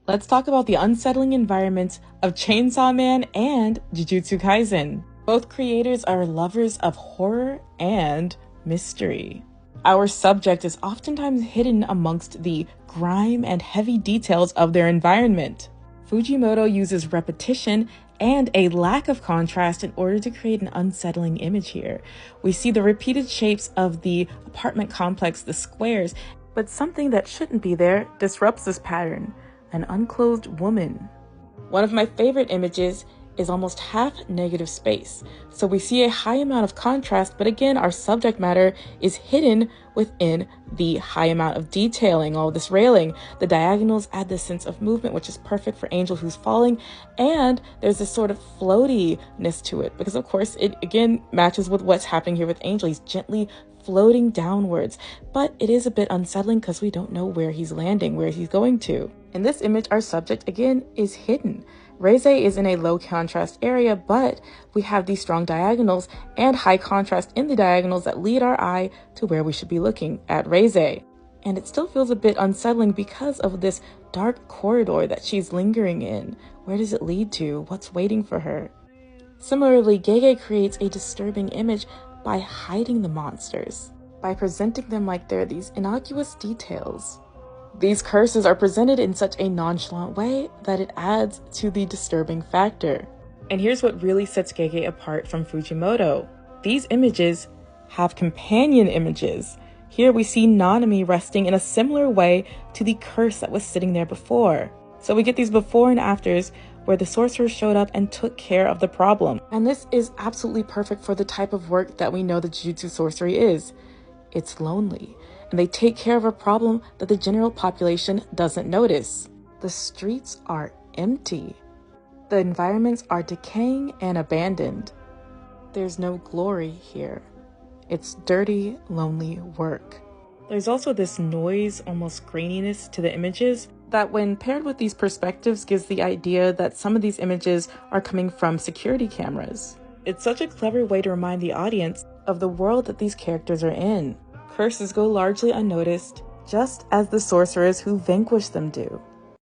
Let's talk about the unsettling environments of Chainsaw Man and Jujutsu Kaisen. Both creators are lovers of horror and mystery. Our subject is oftentimes hidden amongst the grime and heavy details of their environment. Fujimoto uses repetition and a lack of contrast in order to create an unsettling image here. We see the repeated shapes of the apartment complex, the squares, but something that shouldn't be there disrupts this pattern: an unclothed woman. One of my favorite images is almost half negative space. So we see a high amount of contrast, but again, our subject matter is hidden within the high amount of detailing, all this railing. The diagonals add this sense of movement, which is perfect for Angel who's falling. And there's this sort of floatiness to it, because of course it again matches with what's happening here with Angel. He's gently floating downwards, but it is a bit unsettling because we don't know where he's landing, where he's going to. In this image, our subject again is hidden. Reize is in a low contrast area, but we have these strong diagonals and high contrast in the diagonals that lead our eye to where we should be looking, at Reize. And it still feels a bit unsettling because of this dark corridor that she's lingering in. Where does it lead to? What's waiting for her? Similarly, Gege creates a disturbing image by hiding the monsters, by presenting them like they're these innocuous details. These curses are presented in such a nonchalant way that it adds to the disturbing factor. And here's what really sets Gege apart from Fujimoto. These images have companion images. Here we see Nanami resting in a similar way to the curse that was sitting there before. So we get these before and afters where the sorcerer showed up and took care of the problem. And this is absolutely perfect for the type of work that we know the Jujutsu sorcery is. It's lonely, and they take care of a problem that the general population doesn't notice. The streets are empty. The environments are decaying and abandoned. There's no glory here. It's dirty, lonely work. There's also this noise, almost graininess to the images that when paired with these perspectives gives the idea that some of these images are coming from security cameras. It's such a clever way to remind the audience of the world that these characters are in. Curses go largely unnoticed, just as the sorcerers who vanquish them do.